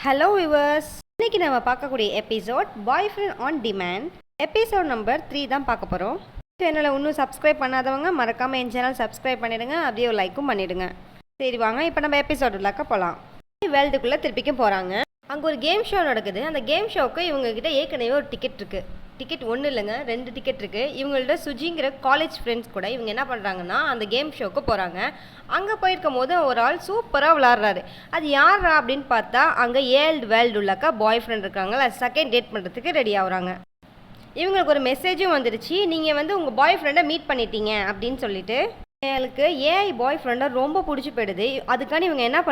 Hello viewers, இன்னைக்கு நம்ம பார்க்கக்கூடிய episode bye friend on demand episode number 3 தான் பார்க்க போகிறோம். சேனலை இன்னும் சப்ஸ்கிரைப் பண்ணாதவங்க மறக்காமல் என் சேனல் சப்ஸ்கிரைப் பண்ணிவிடுங்க, அப்படியே ஒரு லைக்கும் பண்ணிவிடுங்க. சரி வாங்க இப்போ நம்ம எபிசோட் உள்ளாக்க போகலாம். வேர்ல்டுக்குள்ளே திருப்பிக்கும் போகிறாங்க. அங்கே ஒரு கேம் ஷோ நடக்குது. அந்த கேம் ஷோவுக்கு இவங்ககிட்ட ஏற்கனவே ஒரு டிக்கெட் இருக்குது. டிக்கெட் ஒன்றும் இல்லைங்க, 2 டிக்கெட் இருக்குது. இவங்கள்ட்ட சுஜிங்கிற காலேஜ் ஃப்ரெண்ட்ஸ் கூட இவங்க என்ன பண்ணுறாங்கன்னா அந்த கேம் ஷோவுக்கு போகிறாங்க. அங்கே போயிருக்கும் போது ஒரு ஆள் சூப்பராக விளாட்றாரு. அது யாரா அப்படின்னு பார்த்தா அங்கே வேர்ல்டு உள்ளாக்கா பாய் ஃப்ரெண்ட் இருக்காங்களா, செகண்ட் டேட் பண்ணுறதுக்கு ரெடி ஆகுறாங்க. இவங்களுக்கு ஒரு மெசேஜும் வந்துடுச்சு, நீங்கள் வந்து உங்கள் பாய் ஃப்ரெண்டை மீட் பண்ணிட்டீங்க அப்படின்னு சொல்லிட்டு. எங்களுக்கு பாய் ஃப்ரெண்டை ரொம்ப பிடிச்சி போயிடுது. அதுக்கான இவங்க என்ன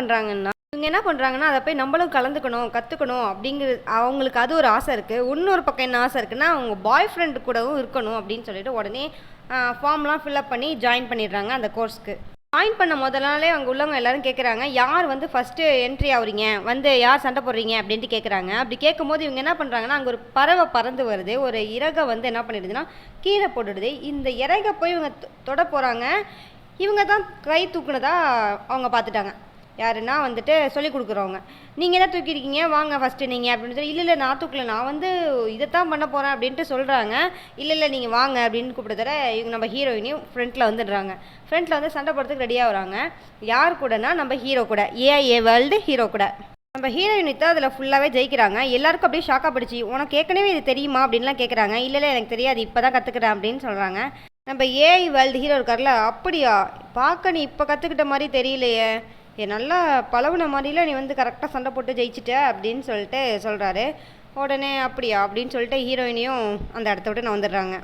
பண்ணுறாங்கன்னா அதை போய் நம்மளும் கலந்துக்கணும், கற்றுக்கணும் அப்படிங்கிறது அவங்களுக்கு அது ஒரு ஆசை இருக்குது. இன்னொரு பக்கம் என்ன ஆசை இருக்குன்னா அவங்க பாய் ஃப்ரெண்டு கூடவும் இருக்கணும் அப்படின்னு சொல்லிட்டு உடனே ஃபார்ம்லாம் ஃபில்அப் பண்ணி ஜாயின் பண்ணிடுறாங்க அந்த கோர்ஸ்க்கு. ஜாயின் பண்ண முதலாலே அங்கே உள்ளவங்க எல்லாரும் கேட்குறாங்க, யார் வந்து ஃபஸ்ட்டு என்ட்ரி ஆகுறீங்க, வந்து யார் சண்டை போடுறீங்க அப்படின்ட்டு கேட்குறாங்க. அப்படி கேட்கும்போது இவங்க என்ன பண்ணுறாங்கன்னா அங்கே ஒரு பறவை பறந்து வருது. ஒரு இறகை வந்து என்ன பண்ணிடுதுன்னா கீழே போட்டுடுது. இந்த இறகை போய் இவங்க தொட போகிறாங்க. இவங்க தான் கை தூக்குனதா அவங்க பார்த்துட்டாங்க. யாருன்னா வந்துட்டு சொல்லிக் கொடுக்குறவங்க, நீங்கள் தான் தூக்கியிருக்கீங்க, வாங்க ஃபஸ்ட்டு நீங்கள் அப்படின்னு சொல்லி. இல்லை நான் தூக்கல, நான் வந்து இதைத்தான் பண்ண போகிறேன் அப்படின்ட்டு சொல்கிறாங்க. இல்லை நீங்கள் வாங்க அப்படின்னு கூப்பிடுறத இவங்க நம்ம ஹீரோயினையும் ஃப்ரண்ட்டில் வந்துடுறாங்க. ஃப்ரண்ட்டில் வந்து சண்டை போடுறதுக்கு ரெடியாக வராங்க. யார் கூடனா நம்ம ஹீரோ கூட, வேர்ல்டு ஹீரோ கூட. நம்ம ஹீரோயினி தான் அதில் ஃபுல்லாகவே ஜெயிக்கிறாங்க. எல்லாருக்கும் அப்படியே ஷாக்காக படிச்சு, உனக்கு ஏற்கனவே இது தெரியுமா அப்படின்லாம் கேட்குறாங்க. இல்லை எனக்கு தெரியாது, இப்போ தான் கற்றுக்கிறேன் அப்படின்னு சொல்கிறாங்க. நம்ம வேர்ல்டு ஹீரோ இருக்கார்ல, அப்படியா பார்க்க நீ இப்போ கற்றுக்கிட்ட மாதிரி தெரியலையே, நல்லா பழகுன மாதிரிலாம் நீ வந்து கரெக்டாக சண்டை போட்டு ஜெயிச்சிட்ட அப்படின்னு சொல்லிட்டு சொல்கிறாரு. உடனே அப்படியா அப்படின்னு சொல்லிட்டு ஹீரோயினையும் அந்த இடத்த விட்டு நான் வந்துடுறாங்க.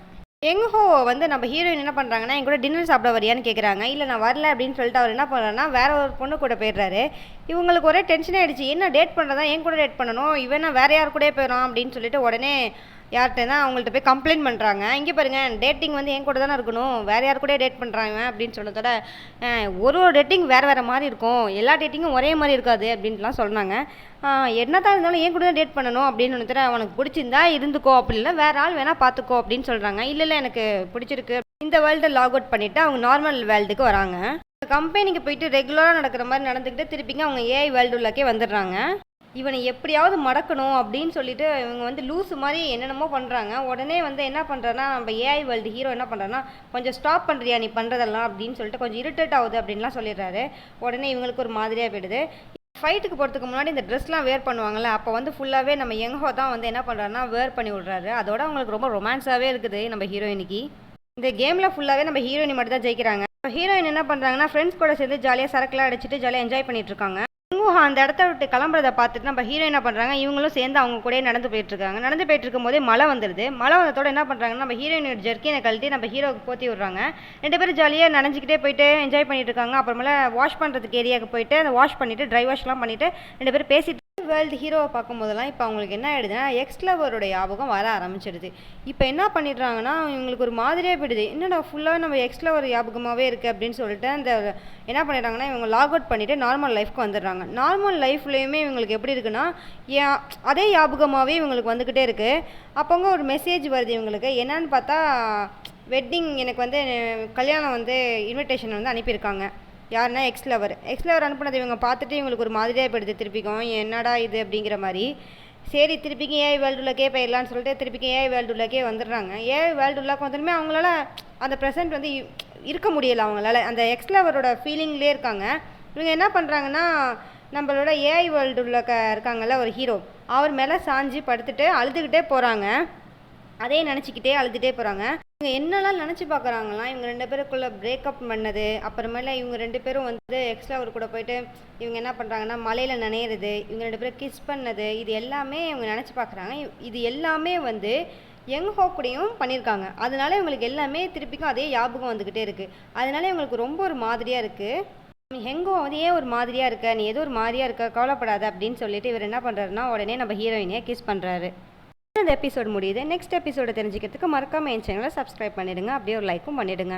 எங்கஹோ வந்து நம்ம ஹீரோயின் என்ன பண்ணுறாங்கன்னா என் கூட டின்னர் சாப்பிட வரியான்னு கேட்குறாங்க. இல்லை நான் வரல அப்படின்னு சொல்லிட்டு அவர் என்ன பண்ணுறாருன்னா வேற ஒரு பொண்ணு கூட போயிடுறாரு. இவங்களுக்கு ஒரே டென்ஷனே ஆகிடுச்சு, என்ன டேட் பண்ணுறதா, என் கூட டேட் பண்ணணும், இவனா வேற யார் கூட போயிடும் அப்படின்னு சொல்லிட்டு உடனே யார்கிட்டனா அவங்கள்ட்ட போய் கம்ப்ளைண்ட் பண்ணுறாங்க. இங்கே பாருங்கள், டேட்டிங் வந்து என் கூட தானே இருக்கணும், வேறு யார் கூட டேட் பண்ணுறாங்க அப்படின்னு சொன்னதோட ஒரு டேட்டிங் வேறு மாதிரி இருக்கும், எல்லா டேட்டிங்கும் ஒரே மாதிரி இருக்காது அப்படின்ட்டுலாம் சொன்னாங்க. என்ன தான் இருந்தாலும் என் கூட தான் டேட் பண்ணணும் அப்படின்னு ஒன்று அவனுக்கு பிடிச்சிருந்தா இருந்துக்கோ, அப்படி இல்லை வேறு ஆள் வேணால் பார்த்துக்கோ அப்படின்னு சொல்கிறாங்க. இல்லை எனக்கு பிடிச்சிருக்கு, இந்த வேர்ல்டை லாக் அவுட் பண்ணிவிட்டு அவங்க நார்மல் வேர்ல்டுக்கு வராங்க. கம்பெனிக்கு போயிட்டு ரெகுலராக நடக்கிற மாதிரி நடந்துக்கிட்டு திருப்பிங்க அவங்க வேர்ல்டு உள்ளாக்கே வந்துடுறாங்க. இவனை எப்படியாவது மடக்கணும் அப்படின்னு சொல்லிட்டு இவங்க வந்து லூஸு மாதிரி என்னென்னமோ பண்ணுறாங்க. உடனே வந்து என்ன பண்ணுறான்னா நம்ம வேர்ல்டு ஹீரோ என்ன பண்ணுறான்னா கொஞ்சம் ஸ்டாப் பண்ணுறியா நீ பண்ணுறதெல்லாம் அப்படின்னு சொல்லிட்டு கொஞ்சம் இரிட்டேட் ஆகுது அப்படின்லாம் சொல்லிடுறாரு. உடனே இவங்களுக்கு ஒரு மாதிரியாக போயிடுது. ஃபைட்டுக்கு போகிறதுக்கு முன்னாடி இந்த ட்ரெஸ்லாம் வேர் பண்ணுவாங்கள்ல, அப்போ வந்து ஃபுல்லாகவே நம்ம யங்ஹோ தான் வந்து என்ன பண்ணுறாருன்னா வேர் பண்ணி விட்றாரு. அதோட அவங்களுக்கு ரொம்ப ரொமான்ஸாகவே இருக்குது நம்ம ஹீரோயினிக்கு. இந்த கேமில் ஃபுல்லாகவே நம்ம ஹீரோயினி மட்டும் தான் ஜெயிக்கிறாங்க. ஹீரோயின் என்ன பண்ணுறாங்கன்னா ஃப்ரெண்ட்ஸ் கூட சேர்ந்து ஜாலியாக சரக்குலாம் அடிச்சுட்டு ஜாலியாக என்ஜாய் பண்ணிட்டு இருக்காங்க. அந்த இடத்த விட்டு கிளம்புறதை பார்த்துட்டு நம்ம ஹீரோ என்ன பண்ணுறாங்க, இவங்களும் சேர்ந்து அவங்க கூட நடந்து போயிட்டுருக்காங்க. நடந்து போயிட்டு இருக்கும் போதே மழை வந்துடுது. மழை வந்ததோட என்ன பண்ணுறாங்கன்னா நம்ம ஹீரோயினோட ஜெர்க்கினை கழட்டி நம்ம ஹீரோவுக்கு போற்றி விடுறாங்க. 2 பேரும் ஜாலியாக நனைஞ்சிக்கிட்டே போயிட்டு என்ஜாய் பண்ணிட்டு இருக்காங்க. அப்புறமேல வாஷ் பண்ணுறதுக்கு ஏரியாவுக்கு போயிட்டு அதை வாஷ் பண்ணிவிட்டு ட்ரை வாஷ்லாம் பண்ணிவிட்டு 2 பேரும் பேசிட்டு வேர்ல்டு ஹீரோவை பார்க்கும்போதெல்லாம் இப்போ அவங்களுக்கு என்ன ஆகிடுதுன்னா எக்ஸ் லவரோட ஞாபகம் வர ஆரம்பிச்சிடுது. இப்போ என்ன பண்ணிடுறாங்கன்னா இவங்களுக்கு ஒரு மாதிரியாக போயிடுது, என்னடா ஃபுல்லாக நம்ம எக்ஸ் லவர் ஞாபகமாகவே இருக்குது அப்படின்னு சொல்லிட்டு அந்த என்ன பண்ணிடுறாங்கன்னா இவங்க லாக் அவுட் பண்ணிவிட்டு நார்மல் லைஃப்க்கு வந்துடுறாங்க. நார்மல் லைஃப்லேயுமே இவங்களுக்கு எப்படி இருக்குன்னா அதே ஞாபகமாகவே இவங்களுக்கு வந்துக்கிட்டே இருக்குது. அப்போங்க ஒரு மெசேஜ் வருது இவங்களுக்கு, என்னன்னு பார்த்தா வெட்டிங் எனக்கு வந்து கல்யாணம் வந்து இன்விடேஷன் வந்து அனுப்பியிருக்காங்க. யாருன்னா எக்ஸ் லவர் அனுப்புனது இவங்க பார்த்துட்டு இவங்களுக்கு ஒரு மாதிரியாக போயிடுது. திருப்பிக்கும் என்னடா இது அப்படிங்கிற மாதிரி. சரி திருப்பிக்கும் வேர்ல்டுள்ளக்கே போயிடலான்னு சொல்லிட்டு திருப்பிக்கும் வேர்ல்டுள்ளக்கே வந்துடுறாங்க. வேர்ல்டுள்ளாக்கு வந்தாலுமே அவங்களால அந்த ப்ரெசென்ட் வந்து இருக்க முடியலை. அவங்களால அந்த எக்ஸ் லவரோட ஃபீலிங்லேயே இருக்காங்க. இவங்க என்ன பண்ணுறாங்கன்னா நம்மளோட வேர்ல்டுள்ள இருக்காங்கல்ல ஒரு ஹீரோ, அவர் மேலே சாஞ்சு படுத்துட்டு அழுதுகிட்டே போகிறாங்க. அதே நினச்சிக்கிட்டே அழுதுகிட்டே போகிறாங்க. இவங்க என்னெல்லாம் நினச்சி பார்க்குறாங்களாம், இவங்க 2 பேருக்குள்ளே பிரேக்கப் பண்ணது, அப்புறமேல இவங்க 2 பேரும் வந்து எக்ஸ் லவர் கூட போயிட்டு இவங்க என்ன பண்ணுறாங்கன்னா மலையில் நனையிறது, இவங்க 2 பேரும் கிஸ் பண்ணது, இது எல்லாமே இவங்க நினச்சி பார்க்குறாங்க. இது எல்லாமே வந்து யங்ஹோ கூடயும் பண்ணியிருக்காங்க. அதனால இவங்களுக்கு எல்லாமே திருப்பிக்கும் அதே ஞாபகம் வந்துக்கிட்டே இருக்குது. அதனால இவங்களுக்கு ரொம்ப ஒரு மாதிரியாக இருக்குது. யங்ஹோ வந்து ஏன் ஒரு மாதிரியாக இருக்க, நீ ஏதோ ஒரு மாதிரியாக இருக்க, கவலைப்படாத அப்படின்னு சொல்லிட்டு இவர் என்ன பண்ணுறாருன்னா உடனே நம்ம ஹீரோயினையை கிஸ் பண்ணுறாரு. இந்த எபிசோட் முடியுது. நெக்ஸ்ட் எபிசோட தெரிஞ்சுக்கிறதுக்கு மறக்காம என் சேனலை சப்ஸ்கிரைப் பண்ணிடுங்க, அப்படியே ஒரு லைக்கும் பண்ணிடுங்க.